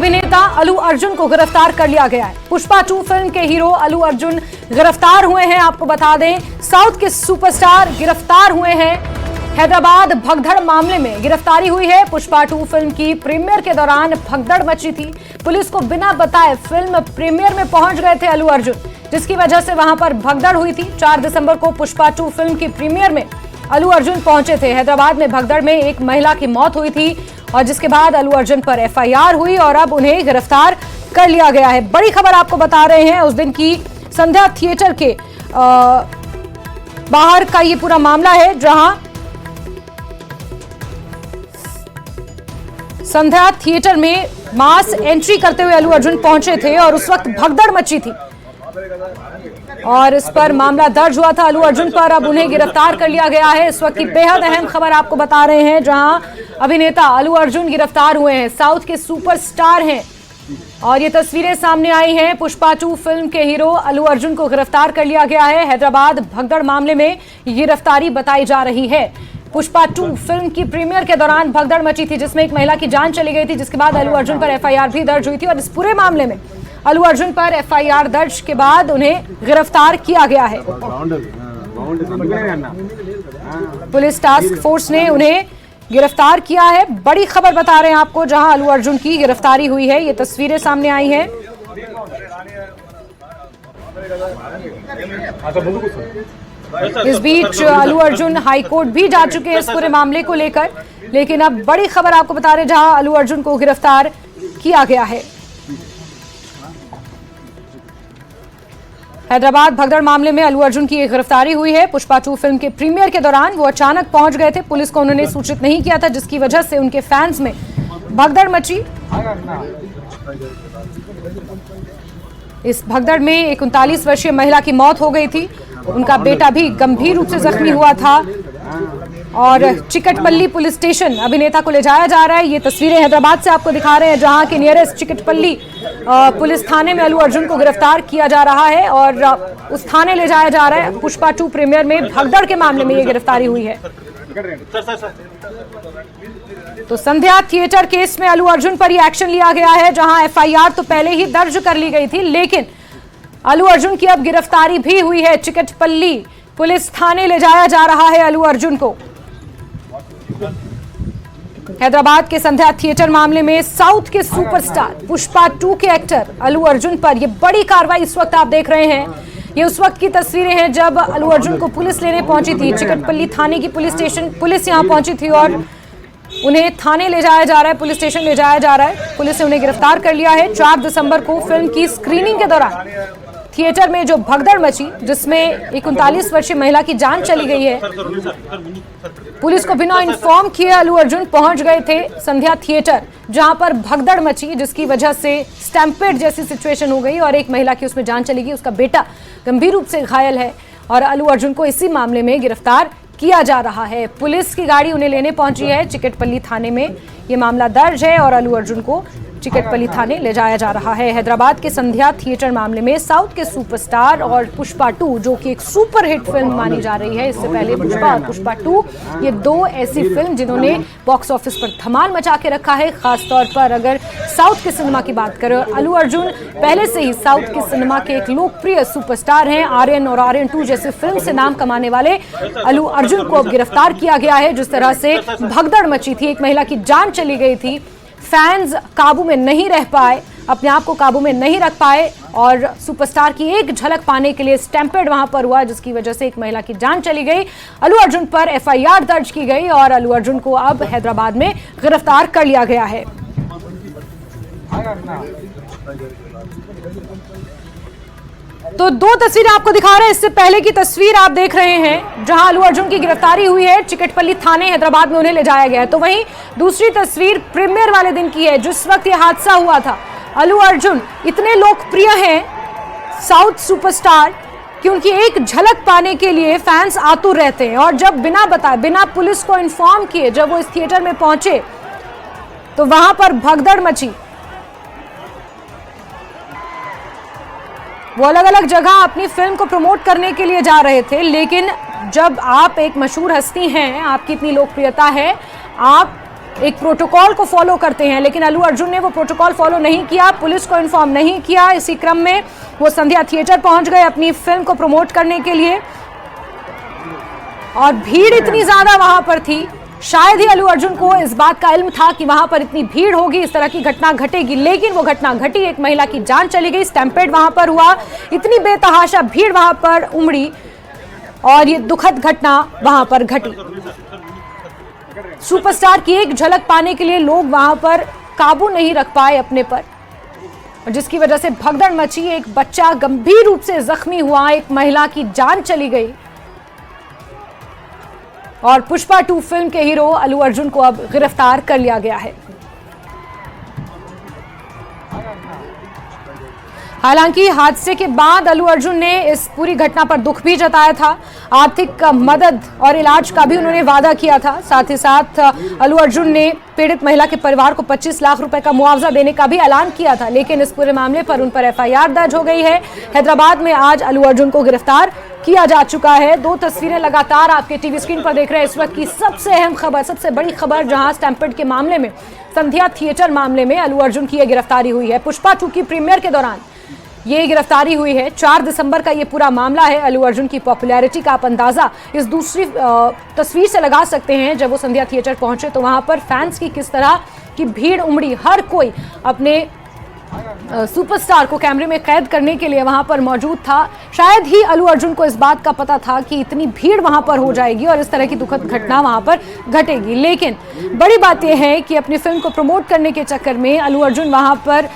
अभिनेता अलू अर्जुन को गिरफ्तार कर लिया गया है। पुष्पा 2 फिल्म के हीरो अलू अर्जुन गिरफ्तार हुए हैं। आपको बता दें, साउथ के सुपरस्टार गिरफ्तार हुए हैं। हैदराबाद भगदड़ मामले में गिरफ्तारी हुई है। पुष्पा 2 फिल्म की प्रीमियर के दौरान भगदड़ मची थी। पुलिस को बिना बताए फिल्म प्रीमियर में पहुंच गए थे अलू अर्जुन, जिसकी वजह से वहां पर भगदड़ हुई थी। 4 दिसंबर को पुष्पा 2 फिल्म की प्रीमियर में अलू अर्जुन पहुंचे थे। हैदराबाद में भगदड़ में एक महिला की मौत हुई थी और जिसके बाद अलू अर्जुन पर एफआईआर हुई और अब उन्हें गिरफ्तार कर लिया गया है। बड़ी खबर आपको बता रहे हैं, उस दिन की संध्या थिएटर के बाहर का ये पूरा मामला है, जहां संध्या थिएटर में मास एंट्री करते हुए अलू अर्जुन पहुंचे थे और उस वक्त भगदड़ मची थी और इस पर मामला दर्ज हुआ था अलू अर्जुन पर। अब उन्हें गिरफ्तार कर लिया गया है। इस वक्त की बेहद अहम खबर आपको बता रहे हैं, जहां अभिनेता अलू अर्जुन गिरफ्तार हुए हैं। साउथ के सुपरस्टार हैं और ये तस्वीरें सामने आई हैं। पुष्पा 2 फिल्म के हीरो अलू अर्जुन को गिरफ्तार कर लिया गया है। हैदराबाद भगदड़ मामले में गिरफ्तारी बताई जा रही है। पुष्पा 2 फिल्म की प्रीमियर के दौरान भगदड़ मची थी, जिसमें एक महिला की जान चली गई थी, जिसके बाद अलू अर्जुन पर एफआईआर भी दर्ज हुई थी और इस पूरे मामले में अलू अर्जुन पर एफआईआर दर्ज के बाद उन्हें गिरफ्तार किया गया है। पुलिस टास्क फोर्स ने उन्हें गिरफ्तार किया है। बड़ी खबर बता रहे हैं आपको, जहां अलू अर्जुन की गिरफ्तारी हुई है। ये तस्वीरें सामने आई हैं। इस बीच अलू अर्जुन हाईकोर्ट भी जा चुके हैं इस पूरे मामले को लेकर, लेकिन अब बड़ी खबर आपको बता रहे हैं, जहां अलू अर्जुन को गिरफ्तार किया गया है। हैदराबाद भगदड़ मामले में अलू अर्जुन की गिरफ्तारी हुई है। पुष्पा 2 फिल्म के प्रीमियर के दौरान वो अचानक पहुंच गए थे। पुलिस को उन्होंने सूचित नहीं किया था, जिसकी वजह से उनके फैंस में भगदड़ मची। इस भगदड़ में एक 39 वर्षीय महिला की मौत हो गई थी। उनका बेटा भी गंभीर रूप से जख्मी हुआ था और चिकटपल्ली पुलिस स्टेशन अभिनेता को ले जाया जा रहा है। ये तस्वीरें हैदराबाद से आपको दिखा रहे हैं, जहां के नियरेस्ट चिकटपल्ली पुलिस थाने में अलू अर्जुन को गिरफ्तार किया जा रहा है और उस थाने ले जाया जा रहा है। पुष्पा 2 प्रीमियर में भगदड़ के मामले में ये गिरफ्तारी हुई है। तो संध्या थिएटर केस में अलू अर्जुन पर ही एक्शन लिया गया है, जहां एफआईआर तो पहले ही दर्ज कर ली गई थी, लेकिन अलू अर्जुन की अब गिरफ्तारी भी हुई है। चिकटपल्ली पुलिस थाने ले जाया जा रहा है अलू अर्जुन को। हैदराबाद के संध्या थिएटर मामले में साउथ के सुपरस्टार पुष्पा 2 के एक्टर अलू अर्जुन पर यह बड़ी कार्रवाई इस वक्त आप देख रहे हैं। ये उस वक्त की तस्वीरें हैं जब अलू अर्जुन को पुलिस लेने पहुंची थी। चिकटपल्ली थाने की पुलिस यहां पहुंची थी और उन्हें थाने ले जाया जा रहा है, पुलिस स्टेशन ले जाया जा रहा है। पुलिस ने उन्हें गिरफ्तार कर लिया है। 4 दिसंबर को फिल्म की स्क्रीनिंग के दौरान थिएटर में जो भगदड़ मची, जिसमें एक 39 वर्षीय महिला की जान चली गई है, पुलिस को बिना इन्फॉर्म किए अलू अर्जुन पहुंच गए थे संध्या थिएटर, जहां पर भगदड़ मची, जिसकी वजह से स्टैम्पेड जैसी सिचुएशन हो गई और एक महिला की उसमें जान चली गई। उसका बेटा गंभीर रूप से घायल है और अलू अर्जुन को इसी मामले में गिरफ्तार किया जा रहा है। पुलिस की गाड़ी उन्हें लेने पहुंची है। चिकटपल्ली थाने में ये मामला दर्ज है और अलू अर्जुन को चिकटपल्ली थाने ले जाया जा रहा है। हैदराबाद के संध्या थिएटर मामले में साउथ के सुपरस्टार और पुष्पा 2, जो कि एक सुपर हिट फिल्म मानी जा रही है, इससे पहले पुष्पा और पुष्पा 2, ये 2 ऐसी फिल्म जिन्होंने बॉक्स ऑफिस पर धमाल मचा के रखा है। खासतौर पर अगर साउथ के सिनेमा की बात करें, अलू अर्जुन पहले से ही साउथ के सिनेमा के एक लोकप्रिय सुपरस्टार हैं। आर्यन और आर्यन 2 जैसे फिल्म से नाम कमाने वाले अलू अर्जुन को अब गिरफ्तार किया गया है। जिस तरह से भगदड़ मची थी, एक महिला की जान चली गई थी, फैंस काबू में नहीं रह पाए, अपने आप को काबू में नहीं रख पाए और सुपरस्टार की एक झलक पाने के लिए स्टैम्पेड वहां पर हुआ, जिसकी वजह से एक महिला की जान चली गई। अलू अर्जुन पर एफआईआर दर्ज की गई और अलू अर्जुन को अब हैदराबाद में गिरफ्तार कर लिया गया है। तो 2 तस्वीरें आपको दिखा रहे हैं। इससे पहले की तस्वीर आप देख रहे हैं, जहां अलू अर्जुन की गिरफ्तारी हुई है। चिकटपल्ली थाने हैदराबाद में उन्हें ले जाया गया है। तो वहीं दूसरी तस्वीर प्रीमियर वाले दिन की है, जिस वक्त ये हादसा हुआ था। अलू अर्जुन इतने लोकप्रिय हैं, साउथ सुपरस्टार, कि उनकी एक झलक पाने के लिए फैंस आतुर रहते हैं और जब बिना बताए, बिना पुलिस को इन्फॉर्म किए जब वो इस थिएटर में पहुंचे तो वहां पर भगदड़ मची। वो अलग अलग जगह अपनी फिल्म को प्रमोट करने के लिए जा रहे थे, लेकिन जब आप एक मशहूर हस्ती हैं, आपकी इतनी लोकप्रियता है, आप एक प्रोटोकॉल को फॉलो करते हैं, लेकिन अल्लू अर्जुन ने वो प्रोटोकॉल फॉलो नहीं किया, पुलिस को इन्फॉर्म नहीं किया। इसी क्रम में वो संध्या थिएटर पहुंच गए अपनी फिल्म को प्रमोट करने के लिए, और भीड़ इतनी ज्यादा वहां पर थी, शायद ही अल्लू अर्जुन को इस बात का इल्म था कि वहां पर इतनी भीड़ होगी, इस तरह की घटना घटेगी, लेकिन वो घटना घटी। एक महिला की जान चली गई, स्टैम्पेड वहां पर हुआ, इतनी बेतहाशा भीड़ वहां पर उमड़ी और ये दुखद घटना वहां पर घटी। सुपरस्टार की एक झलक पाने के लिए लोग वहां पर काबू नहीं रख पाए अपने पर, जिसकी वजह से भगदड़ मची। एक बच्चा गंभीर रूप से जख्मी हुआ, एक महिला की जान चली गई, और पुष्पा 2 फिल्म के हीरो अल्लू अर्जुन को अब गिरफ्तार कर लिया गया है। हालांकि हादसे के बाद अल्लू अर्जुन ने इस पूरी घटना पर दुख भी जताया था, आर्थिक मदद और इलाज का भी उन्होंने वादा किया था। साथ ही साथ अल्लू अर्जुन ने पीड़ित महिला के परिवार को 25 लाख रुपए का मुआवजा देने का भी ऐलान किया था, लेकिन इस पूरे मामले पर उन पर FIR दर्ज हो गई है। हैदराबाद में आज अल्लू अर्जुन को गिरफ्तार किया जा चुका है। 2 तस्वीरें लगातार आपके टीवी स्क्रीन पर देख रहे हैं। इस वक्त की सबसे अहम खबर, सबसे बड़ी खबर, जहां स्टैम्पेड के मामले में, संध्या थिएटर मामले में अल्लू अर्जुन की यह गिरफ्तारी हुई है। पुष्पा 2 की प्रीमियर के दौरान ये गिरफ्तारी हुई है। 4 दिसंबर का ये पूरा मामला है। अल्लू अर्जुन की पॉपुलैरिटी का आप अंदाजा इस दूसरी तस्वीर से लगा सकते हैं। जब वो संध्या थिएटर पहुंचे तो वहां पर फैंस की किस तरह की भीड़ उमड़ी, हर कोई अपने सुपरस्टार को कैमरे में कैद करने के लिए वहां पर मौजूद था। शायद ही अल्लू अर्जुन को इस बात का पता था कि इतनी भीड़ वहां पर हो जाएगी और इस तरह की दुखद घटना वहां पर घटेगी, लेकिन बड़ी बात यह है कि अपनी फिल्म को प्रमोट करने के चक्कर में अल्लू अर्जुन वहां पर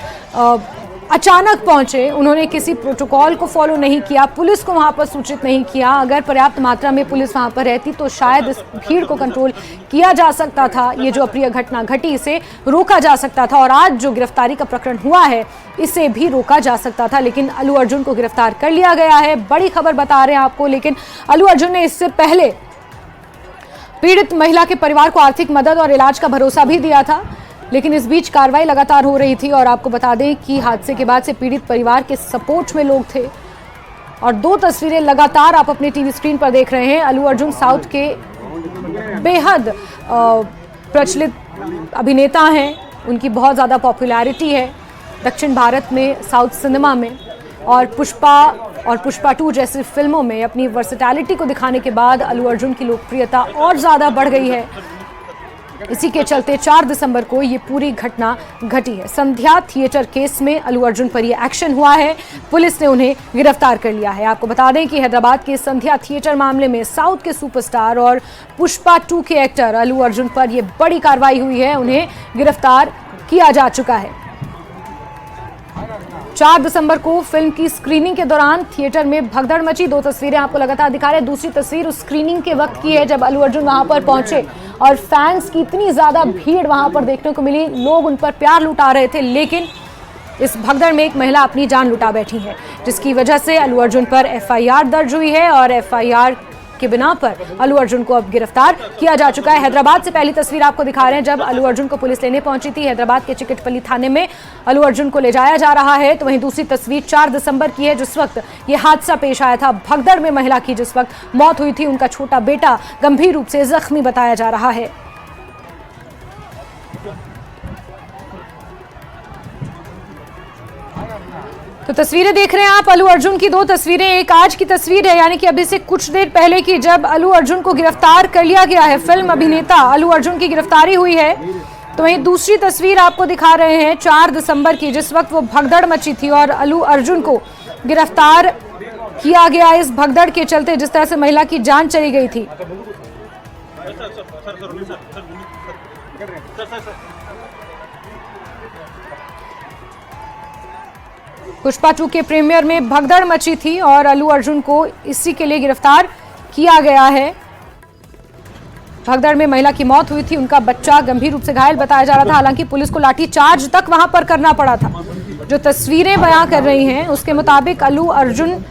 अचानक पहुंचे। उन्होंने किसी प्रोटोकॉल को फॉलो नहीं किया, पुलिस को वहां पर सूचित नहीं किया। अगर पर्याप्त मात्रा में पुलिस वहां पर रहती तो शायद इस भीड़ को कंट्रोल किया जा सकता था, ये जो अप्रिय घटना घटी इसे रोका जा सकता था, और आज जो गिरफ्तारी का प्रकरण हुआ है इसे भी रोका जा सकता था। लेकिन अल्लू अर्जुन को गिरफ्तार कर लिया गया है। बड़ी खबर बता रहे हैं आपको, लेकिन अल्लू अर्जुन ने इससे पहले पीड़ित महिला के परिवार को आर्थिक मदद और इलाज का भरोसा भी दिया था, लेकिन इस बीच कार्रवाई लगातार हो रही थी। और आपको बता दें कि हादसे के बाद से पीड़ित परिवार के सपोर्ट में लोग थे। और 2 तस्वीरें लगातार आप अपने टीवी स्क्रीन पर देख रहे हैं। अल्लू अर्जुन साउथ के बेहद प्रचलित अभिनेता हैं, उनकी बहुत ज़्यादा पॉपुलैरिटी है दक्षिण भारत में, साउथ सिनेमा में, और पुष्पा 2 जैसी फिल्मों में अपनी वर्सेटैलिटी को दिखाने के बाद अल्लू अर्जुन की लोकप्रियता और ज़्यादा बढ़ गई है। इसी के चलते 4 दिसंबर को ये पूरी घटना घटी है। संध्या थिएटर केस में अल्लू अर्जुन पर ये एक्शन हुआ है, पुलिस ने उन्हें गिरफ्तार कर लिया है। आपको बता दें कि हैदराबाद के संध्या थिएटर मामले में साउथ के सुपरस्टार और पुष्पा 2 के एक्टर अल्लू अर्जुन पर यह बड़ी कार्रवाई हुई है, उन्हें गिरफ्तार किया जा चुका है। 4 दिसंबर को फिल्म की स्क्रीनिंग के दौरान थिएटर में भगदड़ मची। 2 तस्वीरें आपको लगातार दिखा रहे हैं। दूसरी तस्वीर उस स्क्रीनिंग के वक्त की है जब अल्लू अर्जुन वहां पर पहुंचे और फैंस की इतनी ज्यादा भीड़ वहां पर देखने को मिली, लोग उन पर प्यार लुटा रहे थे, लेकिन इस भगदड़ में एक महिला अपनी जान लुटा बैठी है, जिसकी वजह से अल्लू अर्जुन पर FIR दर्ज हुई है और FIR के बिना पर अल्लू अर्जुन को अब गिरफ्तार किया जा चुका है। हैदराबाद से पहली तस्वीर आपको दिखा रहे हैं जब अल्लू अर्जुन को पुलिस लेने पहुंची थी। हैदराबाद के चिकटपल्ली थाने में अल्लू अर्जुन को ले जाया जा रहा है। तो वहीं दूसरी तस्वीर 4 दिसंबर की है, जिस वक्त ये हादसा पेश आया था। भगदड़ में महिला की जिस वक्त मौत हुई थी, उनका छोटा बेटा गंभीर रूप से जख्मी बताया जा रहा है। तो तस्वीरें देख रहे हैं आप अल्लू अर्जुन की 2 तस्वीरें। एक आज की तस्वीर है, यानी कि अभी से कुछ देर पहले की, जब अल्लू अर्जुन को गिरफ्तार कर लिया गया है। फिल्म अभिनेता अल्लू अर्जुन की गिरफ्तारी हुई है। तो वहीं दूसरी तस्वीर आपको दिखा रहे हैं 4 दिसंबर की, जिस वक्त वो भगदड़ मची थी और अल्लू अर्जुन को गिरफ्तार किया गया इस भगदड़ के चलते, जिस तरह से महिला की जान चली गई थी। पुष्पा 2 के प्रीमियर में भगदड़ मची थी और अल्लू अर्जुन को इसी के लिए गिरफ्तार किया गया है। भगदड़ में महिला की मौत हुई थी, उनका बच्चा गंभीर रूप से घायल बताया जा रहा था। हालांकि पुलिस को लाठी चार्ज तक वहां पर करना पड़ा था। जो तस्वीरें बयां कर रही हैं उसके मुताबिक अल्लू अर्जुन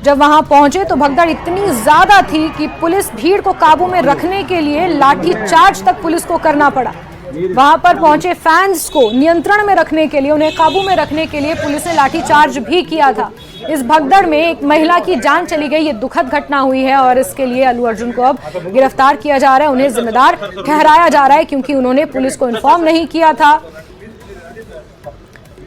जब वहां पहुंचे तो भगदड़ इतनी ज्यादा थी कि पुलिस भीड़ को काबू में रखने के लिए लाठी चार्ज तक पुलिस को करना पड़ा। वहां पर पहुंचे फैंस को नियंत्रण में रखने के लिए, उन्हें काबू में रखने के लिए पुलिस ने लाठीचार्ज भी किया था। इस भगदड़ में एक महिला की जान चली गई। ये दुखद घटना हुई है और इसके लिए अल्लू अर्जुन को अब गिरफ्तार किया जा रहा है। उन्हें जिम्मेदार ठहराया जा रहा है क्योंकि उन्होंने पुलिस को इन्फॉर्म नहीं किया था,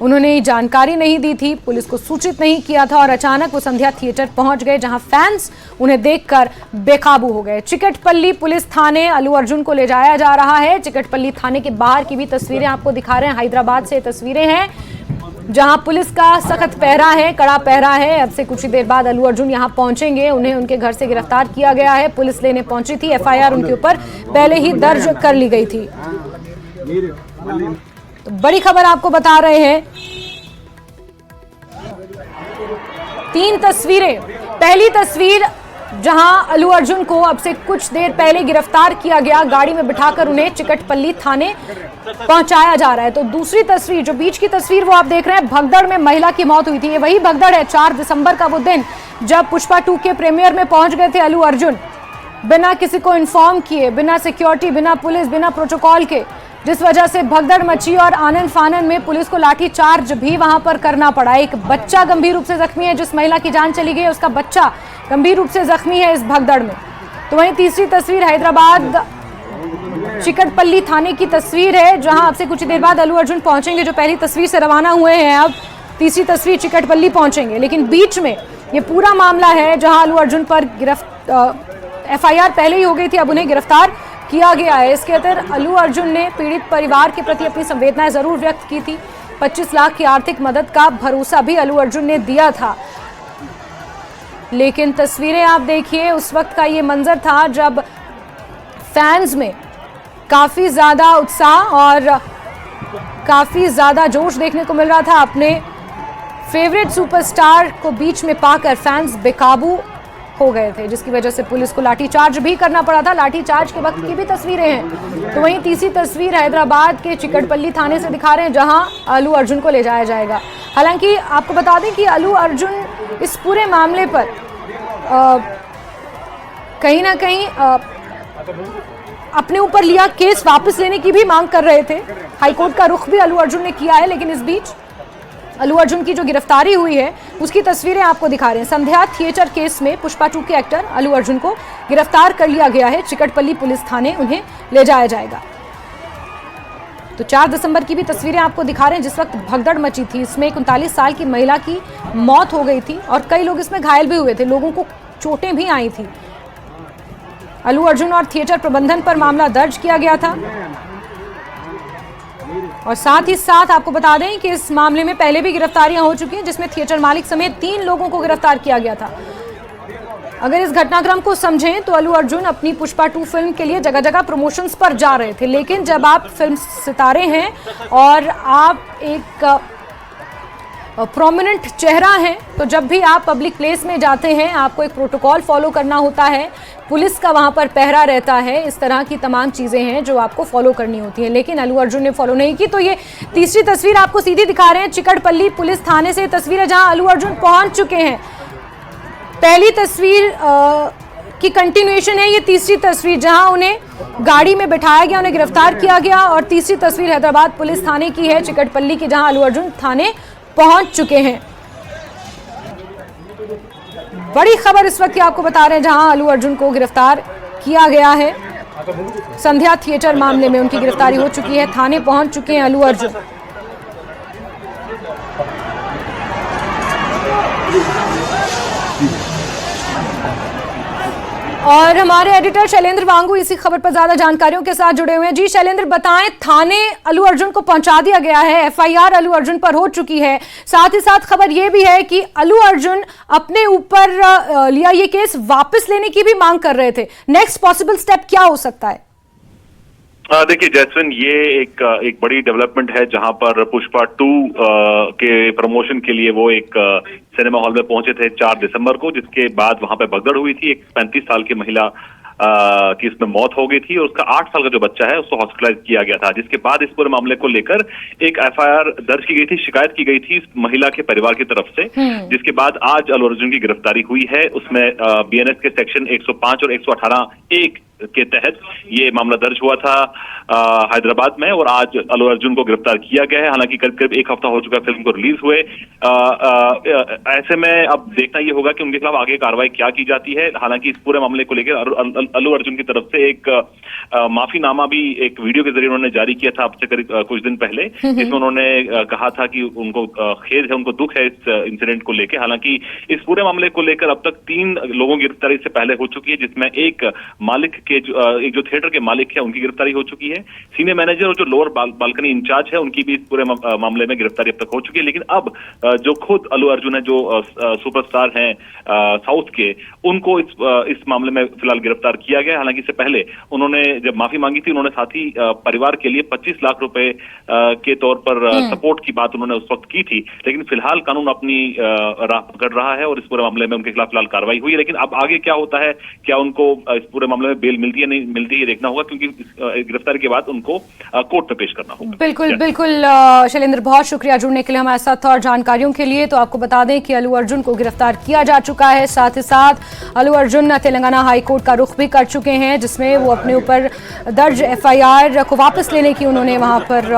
उन्होंने जानकारी नहीं दी थी, पुलिस को सूचित नहीं किया था और अचानक वो संध्या थिएटर पहुंच गए जहां फैंस उन्हें देखकर बेकाबू हो गए। चिकटपल्ली पुलिस थाने अल्लू अर्जुन को ले जाया जा रहा है। चिकटपल्ली थाने के बाहर की भी तस्वीरें आपको दिखा रहे हैं। हैदराबाद से तस्वीरें हैं जहां पुलिस का सख्त पहरा है, कड़ा पहरा है। अब से कुछ ही देर बाद अल्लू अर्जुन यहां पहुंचेंगे। उन्हें उनके घर से गिरफ्तार किया गया है। पुलिस लेने पहुंची थी। एफआईआर उनके ऊपर पहले ही दर्ज कर ली गई थी। तो बड़ी खबर आपको बता रहे हैं। 3 तस्वीरें। पहली तस्वीर जहां अल्लू अर्जुन को अब से कुछ देर पहले गिरफ्तार किया गया, गाड़ी में बिठाकर उन्हें चिकटपल्ली थाने पहुंचाया जा रहा है। तो दूसरी तस्वीर, जो बीच की तस्वीर वो आप देख रहे हैं, भगदड़ में महिला की मौत हुई थी। ये वही भगदड़ है 4 दिसंबर का वो दिन जब पुष्पा 2 के प्रीमियर में पहुंच गए थे अल्लू अर्जुन, बिना किसी को इन्फॉर्म किए, बिना सिक्योरिटी, बिना पुलिस, बिना प्रोटोकॉल के, जिस वजह से भगदड़ मची और आनन फानन में पुलिस को लाठीचार्ज भी वहां पर करना पड़ा। एक बच्चा गंभीर रूप से जख्मी है। जिस महिला की जान चली गई उसका बच्चा गंभीर रूप से जख्मी है इस भगदड़ में। तो वहीं तीसरी तस्वीर हैदराबाद चिकटपल्ली थाने की तस्वीर है जहां अब से कुछ देर बाद अल्लू अर्जुन पहुंचेंगे, जो पहली तस्वीर से रवाना हुए हैं। अब तीसरी तस्वीर चिकटपल्ली पहुंचेंगे। लेकिन बीच में ये पूरा मामला है जहां अल्लू अर्जुन पर एफआईआर पहले ही हो गई थी, अब उन्हें गिरफ्तार किया गया है। इसके अंदर अल्लू अर्जुन ने पीड़ित परिवार के प्रति अपनी संवेदनाएं जरूर व्यक्त की थी। 25 लाख की आर्थिक मदद का भरोसा भी अल्लू अर्जुन ने दिया था। लेकिन तस्वीरें आप देखिए, उस वक्त का ये मंजर था जब फैंस में काफी ज्यादा उत्साह और काफी ज्यादा जोश देखने को मिल रहा था। अपने फेवरेट सुपरस्टार को बीच में पाकर फैंस बेकाबू हो गए थे, जिसकी वजह से पुलिस को लाठीचार्ज भी करना पड़ा था। लाठीचार्ज के वक्त की भी तस्वीरें हैं। तो वहीं तीसरी तस्वीर हैदराबाद के चिकटपल्ली थाने से दिखा रहे हैं जहां अल्लू अर्जुन को ले जाया जाएगा। हालांकि आपको बता दें कि अल्लू अर्जुन इस पूरे मामले पर कहीं ना कहीं अपने ऊपर लिया केस वापस लेने की भी मांग कर रहे थे। हाईकोर्ट का रुख भी अल्लू अर्जुन ने किया है। लेकिन इस बीच अल्लू अर्जुन की जो गिरफ्तारी हुई है उसकी तस्वीरें आपको दिखा रहे हैं। संध्या थिएटर केस में पुष्पा 2 के एक्टर अल्लू अर्जुन को गिरफ्तार कर लिया गया है। चिकटपल्ली पुलिस थाने उन्हें ले जाया जाएगा। तो 4 दिसंबर की भी तस्वीरें आपको दिखा रहे हैं जिस वक्त भगदड़ मची थी। इसमें एक 39 साल की महिला की मौत हो गई थी और कई लोग इसमें घायल भी हुए थे, लोगों को चोटें भी आई थी। अल्लू अर्जुन और थिएटर प्रबंधन पर मामला दर्ज किया गया था। और साथ ही साथ आपको बता दें कि इस मामले में पहले भी गिरफ्तारियां हो चुकी हैं, जिसमें थिएटर मालिक समेत 3 लोगों को गिरफ्तार किया गया था। अगर इस घटनाक्रम को समझें तो अल्लू अर्जुन अपनी पुष्पा 2 फिल्म के लिए जगह जगह प्रमोशंस पर जा रहे थे। लेकिन जब आप फिल्म सितारे हैं और आप एक प्रोमिनेंट चेहरा हैं, तो जब भी आप पब्लिक प्लेस में जाते हैं आपको एक प्रोटोकॉल फॉलो करना होता है, पुलिस का वहां पर पहरा रहता है, इस तरह की तमाम चीजें हैं जो आपको फॉलो करनी होती हैं। लेकिन अल्लू अर्जुन ने फॉलो नहीं की। तो ये तीसरी तस्वीर आपको सीधी दिखा रहे हैं चिकटपल्ली पुलिस थाने से तस्वीर है जहां अल्लू अर्जुन पहुंच चुके हैं। पहली तस्वीर की कंटिन्यूएशन है ये तीसरी तस्वीर जहां उन्हें गाड़ी में बिठाया गया, उन्हें गिरफ्तार किया गया। और तीसरी तस्वीर हैदराबाद पुलिस थाने की है चिकटपल्ली की, जहां अल्लू अर्जुन थाने पहुंच चुके हैं। बड़ी खबर इस वक्त आपको बता रहे हैं जहां अल्लू अर्जुन को गिरफ्तार किया गया है। संध्या थिएटर मामले में उनकी गिरफ्तारी हो चुकी है, थाने पहुंच चुके हैं अल्लू अर्जुन। और हमारे एडिटर शैलेंद्र वांगू इसी खबर पर ज्यादा जानकारियों के साथ जुड़े हुए हैं। जी शैलेंद्र, बताएं, थाने अल्लू अर्जुन को पहुंचा दिया गया है, एफआईआर अल्लू अर्जुन पर हो चुकी है। साथ ही साथ खबर यह भी है कि अल्लू अर्जुन अपने ऊपर लिया ये केस वापस लेने की भी मांग कर रहे थे। नेक्स्ट पॉसिबल स्टेप क्या हो सकता है? देखिए जैस्मिन, ये एक बड़ी डेवलपमेंट है जहां पर पुष्पा 2 के प्रमोशन के लिए वो एक सिनेमा हॉल में पहुंचे थे 4 दिसंबर को, जिसके बाद वहां पे भगदड़ हुई थी। एक 35 साल की महिला की इसमें मौत हो गई थी और उसका 8 साल का जो बच्चा है उसको हॉस्पिटलाइज किया गया था। जिसके बाद इस पूरे मामले को लेकर एक एफआईआर दर्ज की गई थी, शिकायत की गई थी महिला के परिवार की तरफ से। जिसके बाद आज अल्लू अर्जुन की गिरफ्तारी हुई है। उसमें बीएनएस के सेक्शन 105 और 118(1) के तहत ये मामला दर्ज हुआ था हैदराबाद में, और आज अल्लू अर्जुन को गिरफ्तार किया गया है। हालांकि करीब करीब एक हफ्ता हो चुका फिल्म को रिलीज हुए। ऐसे में अब देखना ये होगा कि उनके खिलाफ आगे कार्रवाई क्या की जाती है। हालांकि इस पूरे मामले को लेकर अल्लू अर्जुन की तरफ से एक माफीनामा भी एक वीडियो के जरिए उन्होंने जारी किया था अब से करीब कुछ दिन पहले, जिसमें उन्होंने कहा था कि उनको खेद है, उनको दुख है इस इंसिडेंट को लेकर। हालांकि इस पूरे मामले को लेकर अब तक 3 लोगों की गिरफ्तारी इससे पहले हो चुकी है, जिसमें एक मालिक के एक जो थिएटर के मालिक है उनकी गिरफ्तारी हो चुकी है, सीनियर मैनेजर और जो लोअर बालकनी इंचार्ज है उनकी भी इस पूरे मामले में गिरफ्तारी अब तक हो चुकी है। लेकिन अब जो खुद अल्लू अर्जुन है, जो सुपरस्टार हैं साउथ के, उनको इस मामले में फिलहाल गिरफ्तार किया गया। हालांकि इससे पहले उन्होंने जब माफी मांगी थी, उन्होंने साथ ही परिवार के लिए 25 लाख रुपए के तौर पर सपोर्ट की बात उन्होंने उस वक्त की थी। लेकिन फिलहाल कानून अपनी राह पकड़ रहा है और इस पूरे मामले में उनके खिलाफ फिलहाल कार्रवाई हुई है। लेकिन अब आगे क्या होता है, क्या उनको इस पूरे मामले में बेल मिलती है नहीं मिलती है, देखना होगा, क्योंकि गिरफ्तारी के बाद उनको कोर्ट में पेश करना होगा। बिल्कुल बिल्कुल शैलेंद्र, बहुत शुक्रिया जुड़ने के लिए हमारे साथ और जानकारियों के लिए। तो आपको बता दें कि अल्लू अर्जुन को गिरफ्तार किया जा चुका है। साथ ही साथ अल्लू अर्जुन तेलंगाना हाईकोर्ट का रुख भी कर चुके हैं, जिसमें वो अपने ऊपर दर्ज FIR को वापस लेने की उन्होंने वहां पर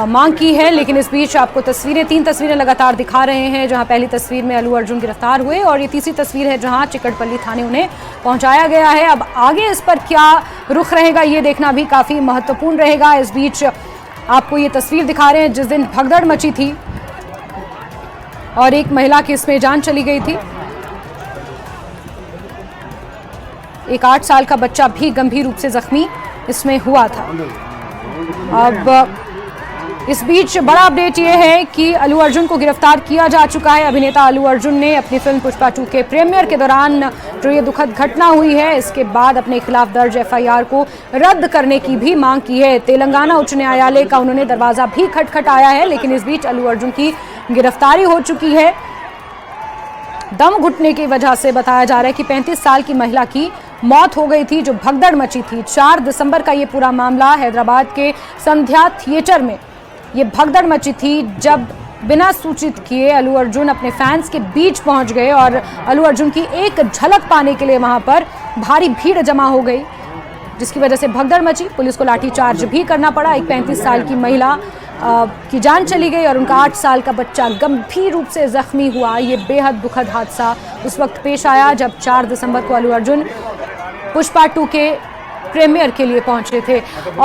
मांग की है। लेकिन इस बीच आपको 3 तस्वीरें लगातार दिखा रहे हैं, जहां पहली तस्वीर में अल्लू अर्जुन गिरफ्तार हुए और ये तीसरी तस्वीर है जहां चिकटपल्ली थाने उन्हें पहुंचाया गया है। अब आगे इस पर क्या रुख रहेगा ये देखना भी काफी महत्वपूर्ण रहेगा। इस बीच आपको ये तस्वीर दिखा रहे हैं जिस दिन भगदड़ मची थी और एक महिला की इसमें जान चली गई थी। एक 8 साल का बच्चा भी गंभीर रूप से जख्मी इसमें हुआ था। अब इस बीच बड़ा अपडेट ये है कि अल्लू अर्जुन को गिरफ्तार किया जा चुका है। अभिनेता अल्लू अर्जुन ने अपनी फिल्म पुष्पा 2 के प्रीमियर के दौरान जो ये दुखद घटना हुई है, इसके बाद अपने खिलाफ दर्ज FIR को रद्द करने की भी मांग की है। तेलंगाना उच्च न्यायालय का उन्होंने दरवाजा भी खटखटाया है, लेकिन इस बीच अल्लू अर्जुन की गिरफ्तारी हो चुकी है। दम घुटने की वजह से बताया जा रहा है कि 35 साल की महिला की मौत हो गई थी, जो भगदड़ मची थी। 4 दिसंबर का ये पूरा मामला हैदराबाद के संध्या थिएटर में ये भगदड़ मची थी, जब बिना सूचित किए अल्लू अर्जुन अपने फैंस के बीच पहुंच गए और अल्लू अर्जुन की एक झलक पाने के लिए वहां पर भारी भीड़ जमा हो गई, जिसकी वजह से भगदड़ मची। पुलिस को लाठीचार्ज भी करना पड़ा। एक 35 साल की महिला की जान चली गई और उनका 8 साल का बच्चा गंभीर रूप से जख्मी हुआ। ये बेहद दुखद हादसा उस वक्त पेश आया जब 4 दिसंबर को अल्लू अर्जुन पुष्पा 2 के प्रीमियर के लिए पहुंचे थे।